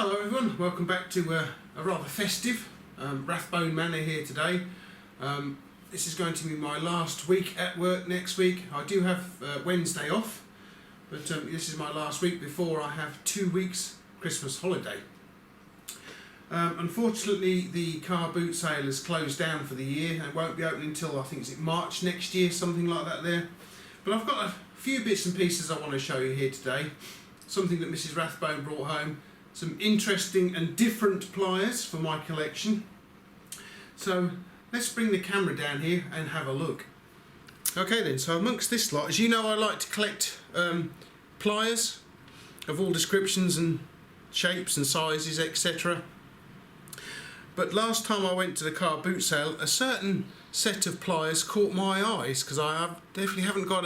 Hello everyone, welcome back to a rather festive Rathbone Manor here today. This is going to be my last week at work next week. I do have Wednesday off, but this is my last week before I have 2 weeks Christmas holiday. Unfortunately, the car boot sale has closed down for the year and won't be opening until I think it's March next year, something like that there. But I've got a few bits and pieces I want to show you here today. Something that Mrs Rathbone brought home. Some interesting and different pliers for my collection. So let's bring the camera down here and have a look. Okay then, so amongst this lot, as you know, I like to collect pliers of all descriptions and shapes and sizes, etc. But last time I went to the car boot sale, a certain set of pliers caught my eyes because I definitely haven't got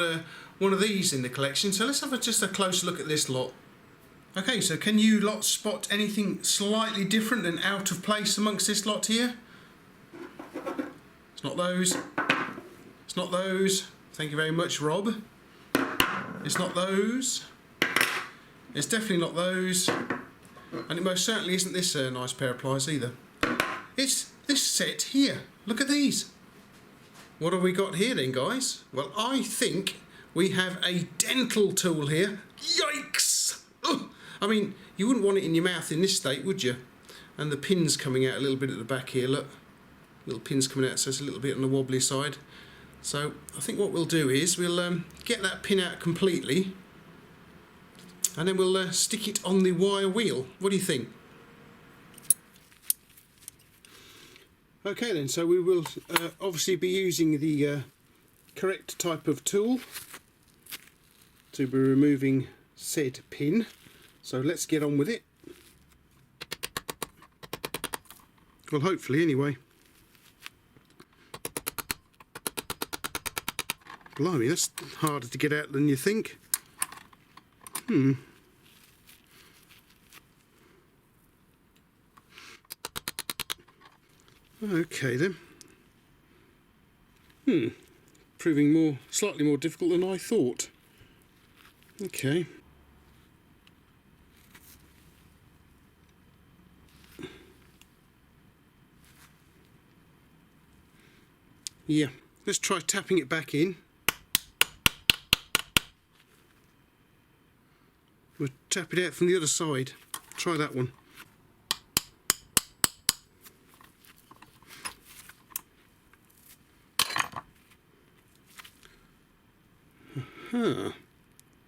one of these in the collection. So let's have just a closer look at this lot. Okay, so can you lot spot anything slightly different and out of place amongst this lot here? It's not those. It's not those. Thank you very much, Rob. It's not those. It's definitely not those. And it most certainly isn't this nice pair of pliers either. It's this set here. Look at these. What have we got here then, guys? Well, I think we have a dental tool here. Yikes! Ugh. I mean, you wouldn't want it in your mouth in this state, would you? And the pin's coming out a little bit at the back here, look. Little pin's coming out, so it's a little bit on the wobbly side. So I think what we'll do is we'll get that pin out completely and then we'll stick it on the wire wheel. What do you think? Okay then, so we will obviously be using the correct type of tool to be removing said pin. So let's get on with it. Well, hopefully anyway. Blimey, that's harder to get out than you think. Okay then. Proving slightly more difficult than I thought. Okay. Yeah, let's try tapping it back in. We'll tap it out from the other side. Try that one.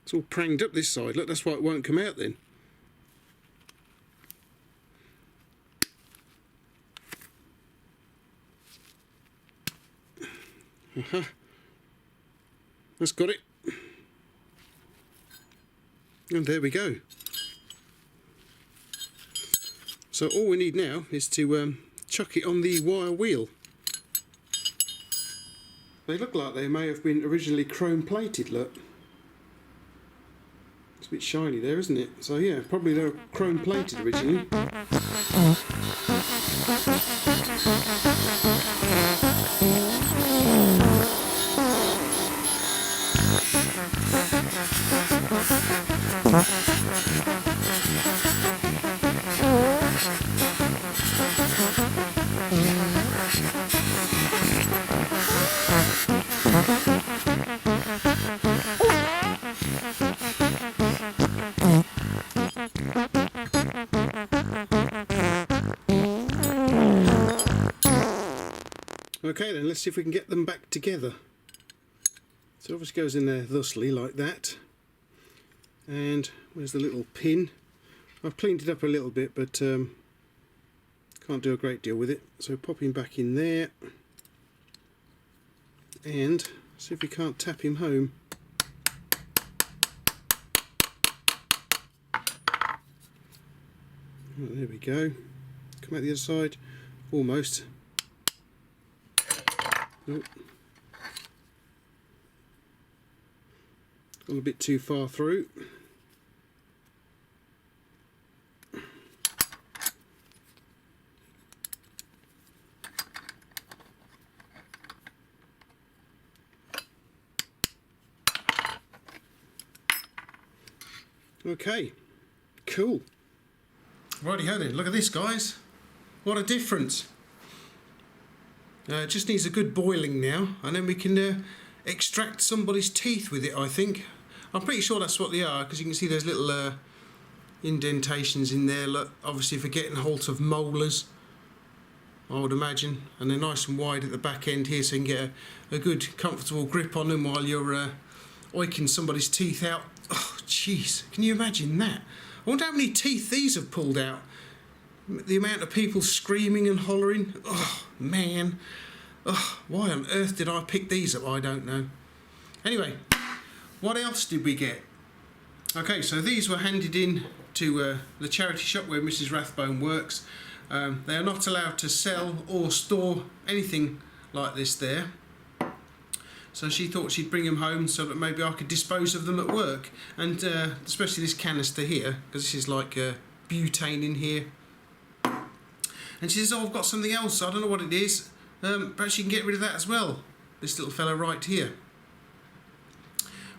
It's all pranged up this side. Look, that's why it won't come out then. That's got it. And there we go. So all we need now is to chuck it on the wire wheel. They look like they may have been originally chrome plated, look. It's a bit shiny there, isn't it? So yeah, probably they were chrome plated originally. Okay then, let's see if we can get them back together. So it obviously goes in there thusly, like that. And where's the little pin? I've cleaned it up a little bit, but can't do a great deal with it. So pop him back in there. And see if we can't tap him home. Oh, there we go. Come out the other side. Almost. Nope. Gone a bit too far through. Okay, cool. Righty-ho then, look at this, guys. What a difference. It just needs a good boiling now, and then we can extract somebody's teeth with it, I think. I'm pretty sure that's what they are, because you can see there's little indentations in there, look, obviously for getting hold of molars, I would imagine, and they're nice and wide at the back end here, so you can get a good comfortable grip on them while you're oiking somebody's teeth out. Oh jeez, can you imagine that? I wonder how many teeth these have pulled out. The amount of people screaming and hollering. Oh man, oh, why on earth did I pick these up? I don't know. Anyway, what else did we get? Okay, so these were handed in to the charity shop where Mrs Rathbone works. They are not allowed to sell or store anything like this there. So she thought she'd bring them home so that maybe I could dispose of them at work. And especially this canister here, because this is like butane in here. And she says, oh, I've got something else, I don't know what it is. Perhaps you can get rid of that as well. This little fella right here.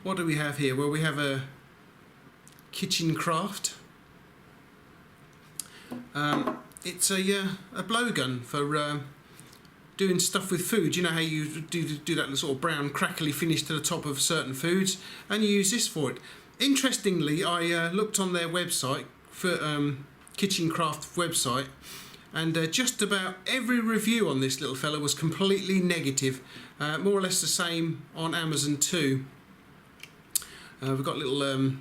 What do we have here? Well, we have a kitchen craft. It's a blowgun for doing stuff with food. You know how you do that sort of brown crackly finish to the top of certain foods, and you use this for it. Interestingly, I looked on their website, for Kitchen Craft website, and just about every review on this little fella was completely negative. More or less the same on Amazon too. We've got a little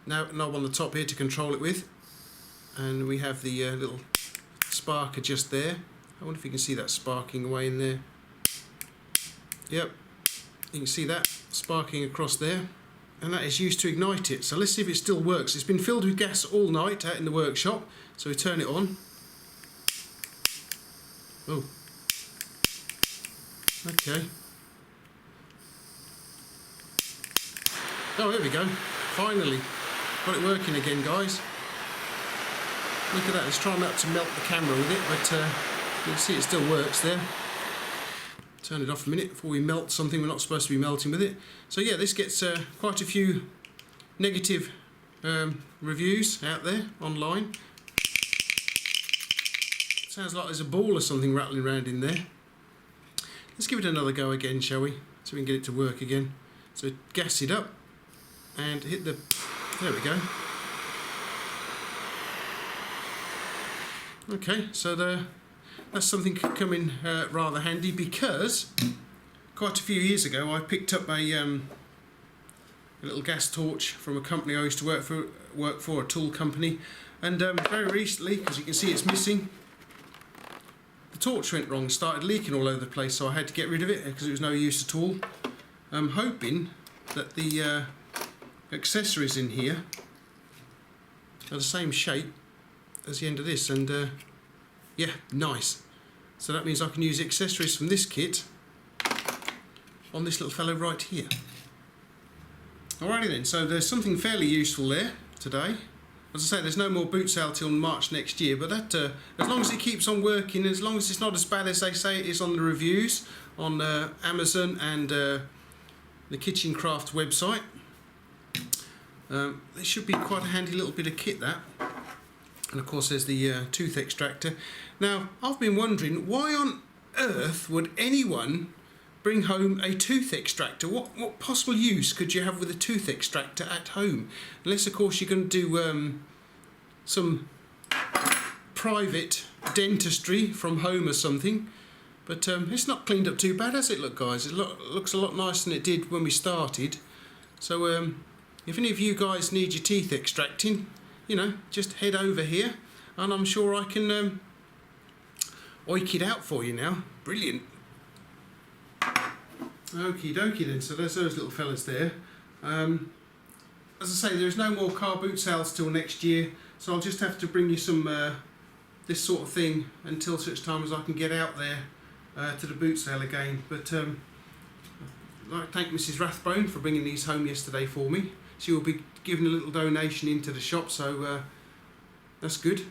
knob on the top here to control it with, and we have the little sparker just there. I wonder if you can see that sparking away in there. Yep, you can see that sparking across there, and that is used to ignite it. So let's see if it still works. It's been filled with gas all night out in the workshop, so we turn it on. Oh, okay. Oh, there we go. Finally got it working again, guys. Look at that. Let's try not to melt the camera with it, but you can see it still works there. Turn it off a minute before we melt something we're not supposed to be melting with it. So yeah, this gets quite a few negative reviews out there online. Sounds like there's a ball or something rattling around in there. Let's give it another go again, shall we? So we can get it to work again. So gas it up and hit the... There we go. Okay, so that's something could come in rather handy, because quite a few years ago I picked up a little gas torch from a company I used to work for, a tool company, and very recently, because you can see it's missing, the torch went wrong, started leaking all over the place, so I had to get rid of it because it was no use at all. I'm hoping that the accessories in here are the same shape as the end of this, and yeah, nice. So that means I can use accessories from this kit on this little fellow right here. Alrighty then, so there's something fairly useful there today. As I say, there's no more boot sale till March next year, but that as long as it keeps on working, as long as it's not as bad as they say it is on the reviews on Amazon and the Kitchen Craft website, it should be quite a handy little bit of kit, that. And of course there's the tooth extractor. Now, I've been wondering, why on earth would anyone bring home a tooth extractor? What possible use could you have with a tooth extractor at home? Unless, of course, you're going to do some private dentistry from home or something. But it's not cleaned up too bad, has it, look, guys? It looks a lot nicer than it did when we started. So if any of you guys need your teeth extracting, you know, just head over here, and I'm sure I can oik it out for you now. Brilliant. Okie dokie then, so there's those little fellas there. As I say, there's no more car boot sales till next year, so I'll just have to bring you some this sort of thing until such time as I can get out there to the boot sale again. But I'd like to thank Mrs Rathbone for bringing these home yesterday for me. She will be giving a little donation into the shop, so that's good.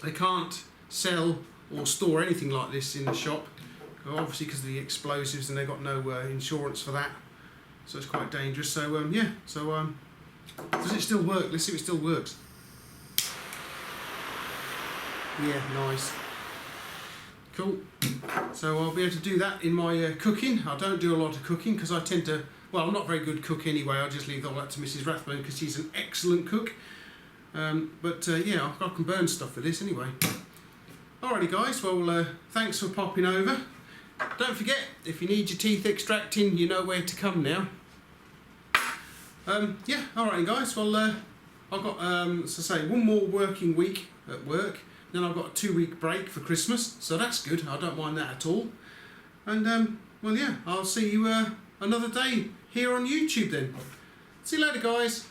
They can't sell or store anything like this in the shop, obviously because of the explosives, and they've got no insurance for that, so it's quite dangerous. So yeah, so does it still work? Let's see if it still works. Yeah, nice. Cool. So I'll be able to do that in my cooking. I don't do a lot of cooking because I tend to, well, I'm not very good cook anyway. I just leave all that to Mrs Rathbone because she's an excellent cook. Yeah, I can burn stuff with this anyway. Alrighty guys, well thanks for popping over. Don't forget, if you need your teeth extracting, you know where to come now. Yeah, alright guys, well I've got, as I say, one more working week at work. Then I've got a 2-week break for Christmas, so that's good. I don't mind that at all. And, well, yeah, I'll see you another day here on YouTube then. See you later, guys.